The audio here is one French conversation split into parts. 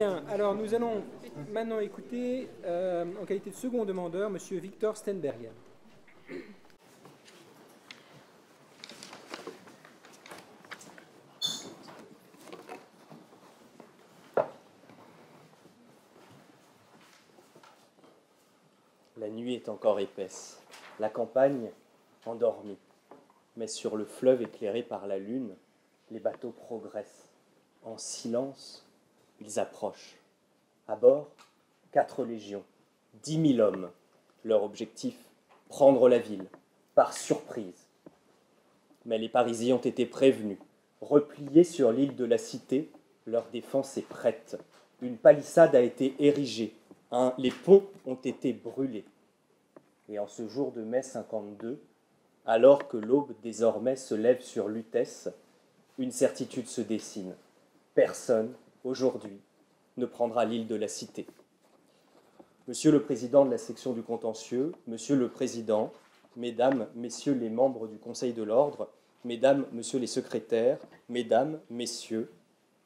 Bien, alors nous allons maintenant écouter, en qualité de second demandeur, M. Victor Stenberger. La nuit est encore épaisse, la campagne endormie, mais sur le fleuve éclairé par la lune, les bateaux progressent. En silence, ils approchent. À bord, 4 légions, 10 000 hommes. Leur objectif, prendre la ville, par surprise. Mais les Parisiens ont été prévenus. Repliés sur l'île de la Cité, leur défense est prête. Une palissade a été érigée. Les ponts ont été brûlés. Et en ce jour de mai 52, alors que l'aube désormais se lève sur Lutèce, une certitude se dessine. Personne, aujourd'hui, ne prendra l'île de la Cité. Monsieur le Président de la section du contentieux, Monsieur le Président, Mesdames, Messieurs les membres du Conseil de l'Ordre, Mesdames, Messieurs les secrétaires, Mesdames, Messieurs,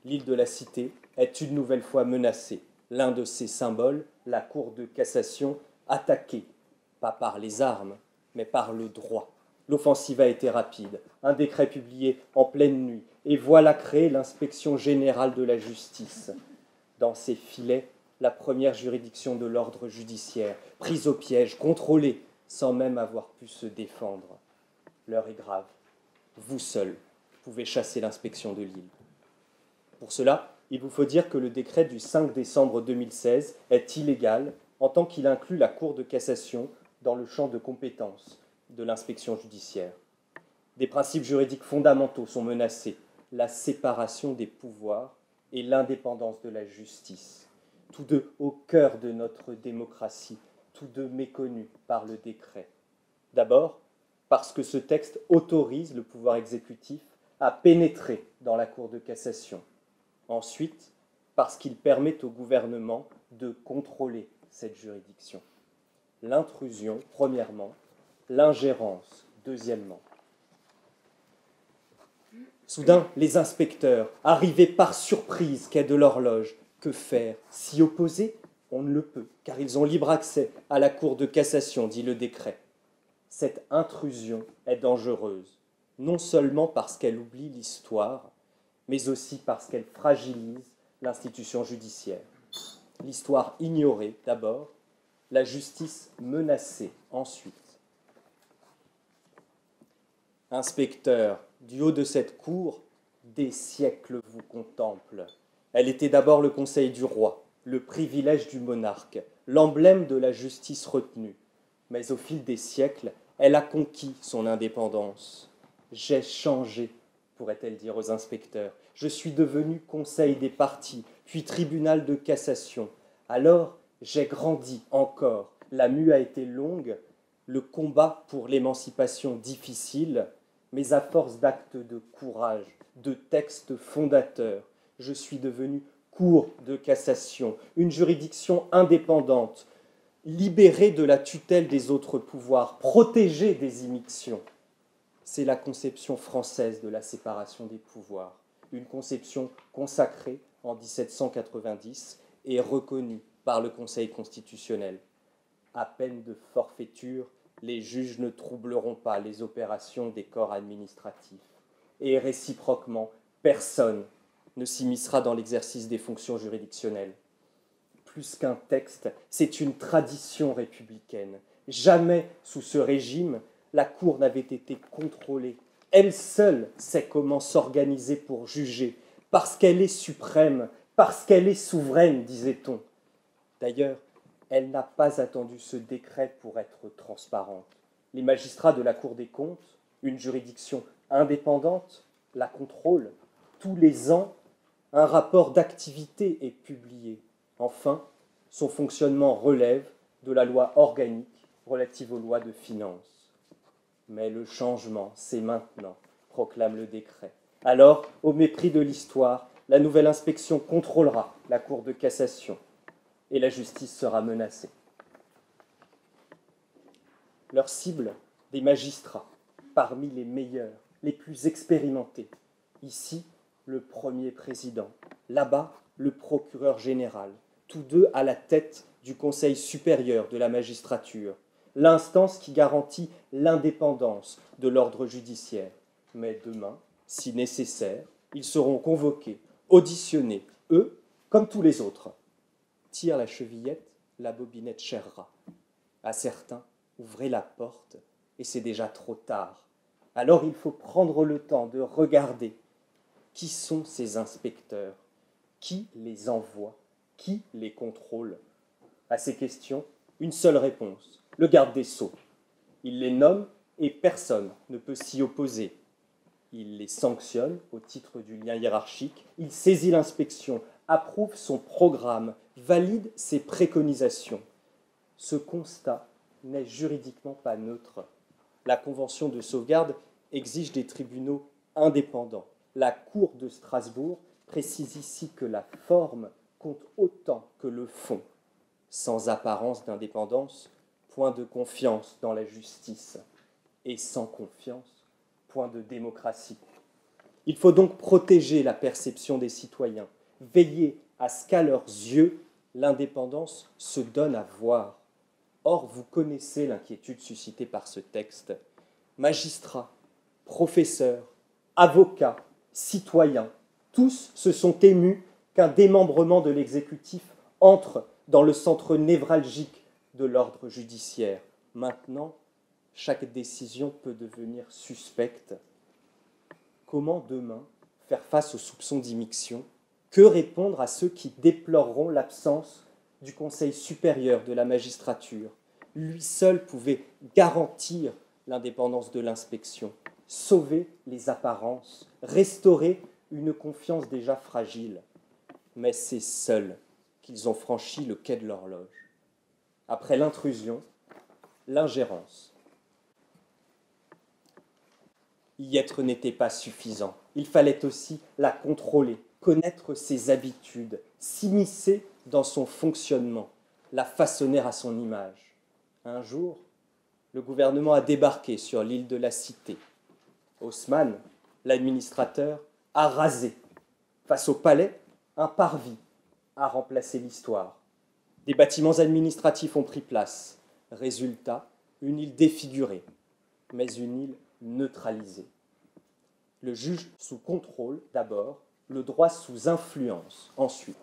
l'île de la Cité est une nouvelle fois menacée. L'un de ses symboles, la Cour de cassation, attaquée, pas par les armes, mais par le droit. L'offensive a été rapide. Un décret publié en pleine nuit, et voilà créée l'inspection générale de la justice. Dans ses filets, la première juridiction de l'ordre judiciaire, prise au piège, contrôlée, sans même avoir pu se défendre. L'heure est grave. Vous seul pouvez chasser l'inspection de l'île. Pour cela, il vous faut dire que le décret du 5 décembre 2016 est illégal en tant qu'il inclut la Cour de cassation dans le champ de compétence de l'inspection judiciaire. Des principes juridiques fondamentaux sont menacés, la séparation des pouvoirs et l'indépendance de la justice, tous deux au cœur de notre démocratie, tous deux méconnus par le décret. D'abord, parce que ce texte autorise le pouvoir exécutif à pénétrer dans la Cour de cassation. Ensuite, parce qu'il permet au gouvernement de contrôler cette juridiction. L'intrusion, premièrement, l'ingérence, deuxièmement. Soudain, les inspecteurs, arrivés par surprise quai de l'Horloge, que faire? S'y opposer? On ne le peut, car ils ont libre accès à la Cour de cassation, dit le décret. Cette intrusion est dangereuse, non seulement parce qu'elle oublie l'histoire, mais aussi parce qu'elle fragilise l'institution judiciaire. L'histoire ignorée d'abord, la justice menacée ensuite. Inspecteur, du haut de cette cour, des siècles vous contemplent. Elle était d'abord le conseil du roi, le privilège du monarque, l'emblème de la justice retenue. Mais au fil des siècles, elle a conquis son indépendance. J'ai changé, pourrait-elle dire aux inspecteurs. Je suis devenu conseil des parties, puis tribunal de cassation. Alors, j'ai grandi encore. La mue a été longue, le combat pour l'émancipation difficile, mais à force d'actes de courage, de textes fondateurs, je suis devenu cour de cassation, une juridiction indépendante, libérée de la tutelle des autres pouvoirs, protégée des immixtions. C'est la conception française de la séparation des pouvoirs, une conception consacrée en 1790 et reconnue par le Conseil constitutionnel. À peine de forfaiture, les juges ne troubleront pas les opérations des corps administratifs. Et réciproquement, personne ne s'immiscera dans l'exercice des fonctions juridictionnelles. Plus qu'un texte, c'est une tradition républicaine. Jamais, sous ce régime, la Cour n'avait été contrôlée. Elle seule sait comment s'organiser pour juger, parce qu'elle est suprême, parce qu'elle est souveraine, disait-on. D'ailleurs, elle n'a pas attendu ce décret pour être transparente. Les magistrats de la Cour des comptes, une juridiction indépendante, la contrôlent. Tous les ans, un rapport d'activité est publié. Enfin, son fonctionnement relève de la loi organique relative aux lois de finances. Mais le changement, c'est maintenant, proclame le décret. Alors, au mépris de l'histoire, la nouvelle inspection contrôlera la Cour de cassation et la justice sera menacée. Leur cible, des magistrats, parmi les meilleurs, les plus expérimentés. Ici, le premier président. Là-bas, le procureur général, tous deux à la tête du Conseil supérieur de la magistrature, l'instance qui garantit l'indépendance de l'ordre judiciaire. Mais demain, si nécessaire, ils seront convoqués, auditionnés, eux, comme tous les autres. Tire la chevillette, la bobinette cherra. À certains, ouvrez la porte, et c'est déjà trop tard. Alors il faut prendre le temps de regarder qui sont ces inspecteurs, qui les envoie, qui les contrôle. À ces questions, une seule réponse, le garde des Sceaux. Il les nomme et personne ne peut s'y opposer. Il les sanctionne au titre du lien hiérarchique, il saisit l'inspection, approuve son programme, valide ses préconisations. Ce constat n'est juridiquement pas neutre. La Convention de sauvegarde exige des tribunaux indépendants. La Cour de Strasbourg précise ici que la forme compte autant que le fond. Sans apparence d'indépendance, point de confiance dans la justice. Et sans confiance, point de démocratie. Il faut donc protéger la perception des citoyens, veiller à ce qu'à leurs yeux, l'indépendance se donne à voir. Or, vous connaissez l'inquiétude suscitée par ce texte. Magistrats, professeurs, avocats, citoyens, tous se sont émus qu'un démembrement de l'exécutif entre dans le centre névralgique de l'ordre judiciaire. Maintenant, chaque décision peut devenir suspecte. Comment demain faire face aux soupçons d'immixtion? Que répondre à ceux qui déploreront l'absence du Conseil supérieur de la magistrature? Lui seul pouvait garantir l'indépendance de l'inspection, sauver les apparences, restaurer une confiance déjà fragile. Mais c'est seuls qu'ils ont franchi le quai de l'horloge. Après l'intrusion, l'ingérence. Y être n'était pas suffisant. Il fallait aussi la contrôler, connaître ses habitudes, s'immiscer dans son fonctionnement, la façonner à son image. Un jour, le gouvernement a débarqué sur l'île de la Cité. Haussmann, l'administrateur, a rasé. Face au palais, un parvis a remplacé l'histoire. Des bâtiments administratifs ont pris place. Résultat, une île défigurée, mais une île neutralisée. Le juge sous contrôle d'abord, le droit sous influence ensuite.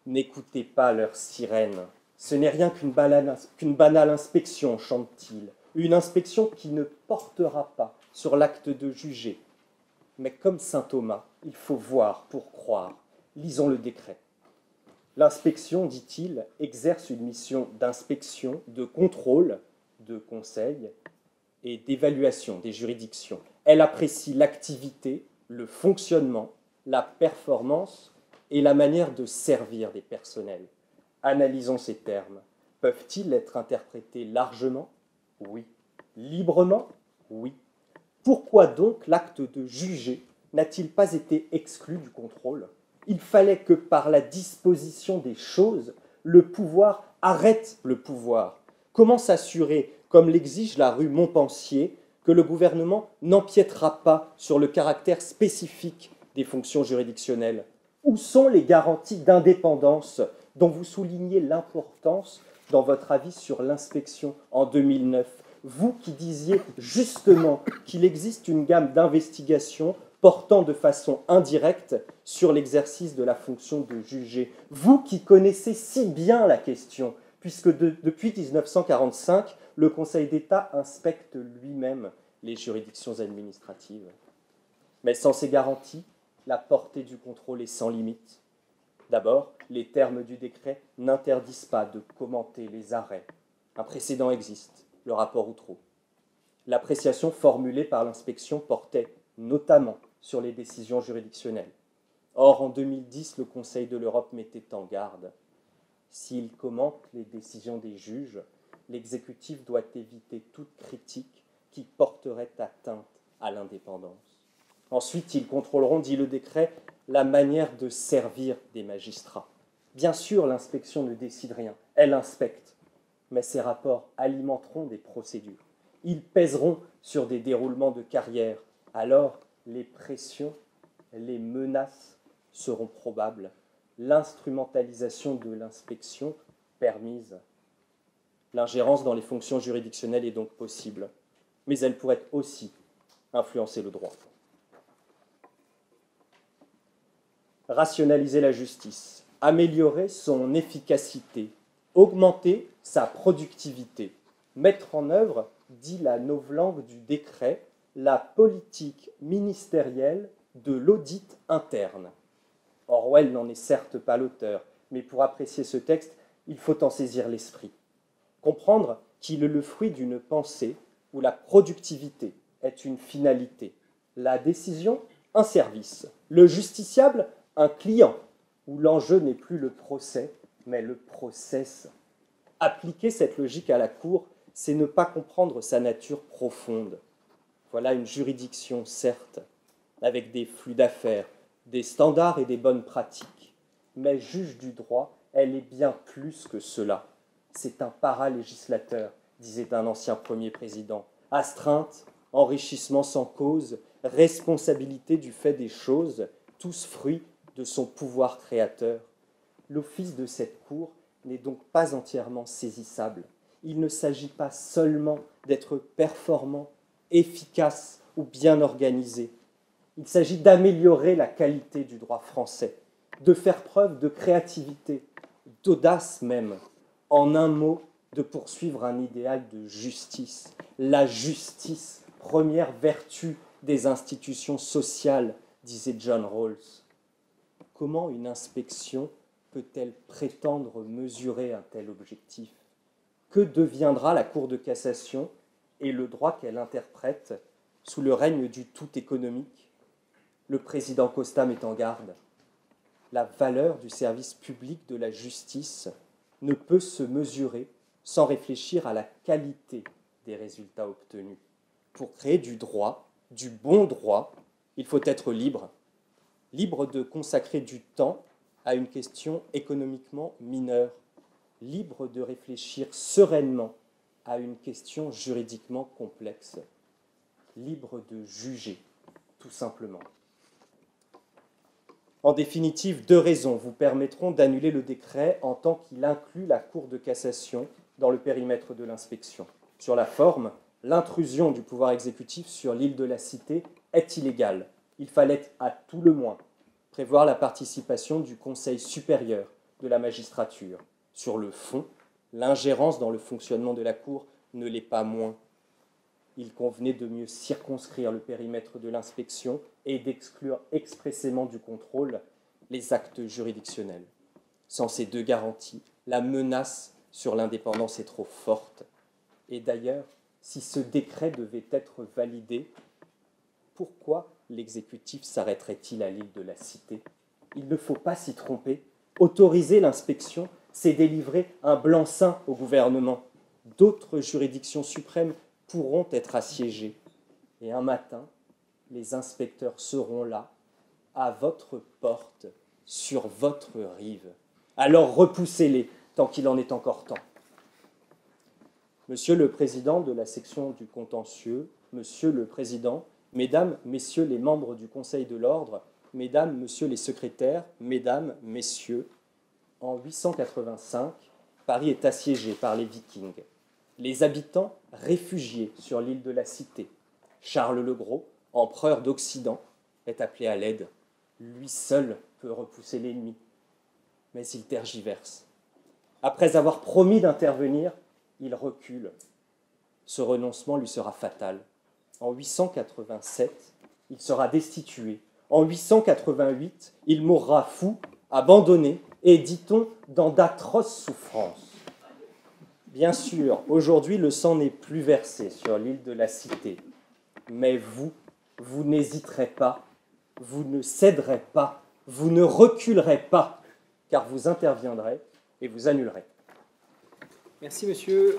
N'écoutez pas leurs sirènes. Ce n'est rien qu'une banale inspection, chante-t-il. Une inspection qui ne portera pas sur l'acte de juger. Mais comme saint Thomas, il faut voir pour croire. Lisons le décret. L'inspection, dit-il, exerce une mission d'inspection, de contrôle, de conseil et d'évaluation des juridictions. Elle apprécie l'activité, le fonctionnement, la performance et la manière de servir des personnels. Analysons ces termes. Peuvent-ils être interprétés largement? Oui. Librement? Oui. Pourquoi donc l'acte de juger n'a-t-il pas été exclu du contrôle? Il fallait que par la disposition des choses, le pouvoir arrête le pouvoir. Comment s'assurer, comme l'exige la rue Montpensier, que le gouvernement n'empiétera pas sur le caractère spécifique des fonctions juridictionnelles? Où sont les garanties d'indépendance dont vous soulignez l'importance dans votre avis sur l'inspection en 2009? Vous qui disiez justement qu'il existe une gamme d'investigations portant de façon indirecte sur l'exercice de la fonction de juger. Vous qui connaissez si bien la question, puisque depuis 1945, le Conseil d'État inspecte lui-même les juridictions administratives. Mais sans ces garanties, la portée du contrôle est sans limite. D'abord, les termes du décret n'interdisent pas de commenter les arrêts. Un précédent existe, le rapport Outreau. L'appréciation formulée par l'inspection portait notamment sur les décisions juridictionnelles. Or, en 2010, le Conseil de l'Europe mettait en garde. S'il commente les décisions des juges, l'exécutif doit éviter toute critique qui porterait atteinte à l'indépendance. Ensuite, ils contrôleront, dit le décret, la manière de servir des magistrats. Bien sûr, l'inspection ne décide rien, elle inspecte, mais ces rapports alimenteront des procédures. Ils pèseront sur des déroulements de carrière. Alors, les pressions les menaces seront probables, l'instrumentalisation de l'inspection permise. L'ingérence dans les fonctions juridictionnelles est donc possible, mais elle pourrait aussi influencer le droit. Rationaliser la justice, améliorer son efficacité, augmenter sa productivité, mettre en œuvre, dit la novlangue du décret, la politique ministérielle de l'audit interne. Orwell n'en est certes pas l'auteur, mais pour apprécier ce texte, il faut en saisir l'esprit. Comprendre qu'il est le fruit d'une pensée où la productivité est une finalité, la décision un service, le justiciable un client, où l'enjeu n'est plus le procès, mais le process. Appliquer cette logique à la Cour, c'est ne pas comprendre sa nature profonde. Voilà une juridiction, certes, avec des flux d'affaires, des standards et des bonnes pratiques, mais juge du droit, elle est bien plus que cela. C'est un paralégislateur, disait un ancien premier président. Astreinte, enrichissement sans cause, responsabilité du fait des choses, tous fruits de son pouvoir créateur. L'office de cette Cour n'est donc pas entièrement saisissable. Il ne s'agit pas seulement d'être performant, efficace ou bien organisé. Il s'agit d'améliorer la qualité du droit français, de faire preuve de créativité, d'audace même, en un mot, de poursuivre un idéal de justice. La justice, première vertu des institutions sociales, disait John Rawls. Comment une inspection peut-elle prétendre mesurer un tel objectif? Que deviendra la Cour de cassation et le droit qu'elle interprète sous le règne du tout économique? Le président Costa met en garde. La valeur du service public de la justice ne peut se mesurer sans réfléchir à la qualité des résultats obtenus. Pour créer du droit, du bon droit, il faut être libre. Libre de consacrer du temps à une question économiquement mineure. Libre de réfléchir sereinement à une question juridiquement complexe. Libre de juger, tout simplement. En définitive, 2 raisons vous permettront d'annuler le décret en tant qu'il inclut la Cour de cassation dans le périmètre de l'inspection. Sur la forme, l'intrusion du pouvoir exécutif sur l'île de la Cité est illégale. Il fallait à tout le moins prévoir la participation du Conseil supérieur de la magistrature. Sur le fond, l'ingérence dans le fonctionnement de la Cour ne l'est pas moins. Il convenait de mieux circonscrire le périmètre de l'inspection et d'exclure expressément du contrôle les actes juridictionnels. Sans ces 2 garanties, la menace sur l'indépendance est trop forte. Et d'ailleurs, si ce décret devait être validé, pourquoi l'exécutif s'arrêterait-il à l'île de la Cité? Il ne faut pas s'y tromper. Autoriser l'inspection, c'est délivrer un blanc-seing au gouvernement. D'autres juridictions suprêmes pourront être assiégées. Et un matin, les inspecteurs seront là, à votre porte, sur votre rive. Alors repoussez-les, tant qu'il en est encore temps. Monsieur le Président de la section du contentieux, Monsieur le Président, Mesdames, Messieurs les membres du Conseil de l'Ordre, Mesdames, Messieurs les secrétaires, Mesdames, Messieurs, en 885, Paris est assiégé par les Vikings. Les habitants réfugiés sur l'île de la Cité. Charles le Gros, empereur d'Occident, est appelé à l'aide. Lui seul peut repousser l'ennemi. Mais il tergiverse. Après avoir promis d'intervenir, il recule. Ce renoncement lui sera fatal. En 887, il sera destitué. En 888, il mourra fou, abandonné, et, dit-on, dans d'atroces souffrances. Bien sûr, aujourd'hui, le sang n'est plus versé sur l'île de la Cité. Mais vous n'hésiterez pas, vous ne céderez pas, vous ne reculerez pas, car vous interviendrez et vous annulerez. Merci, monsieur.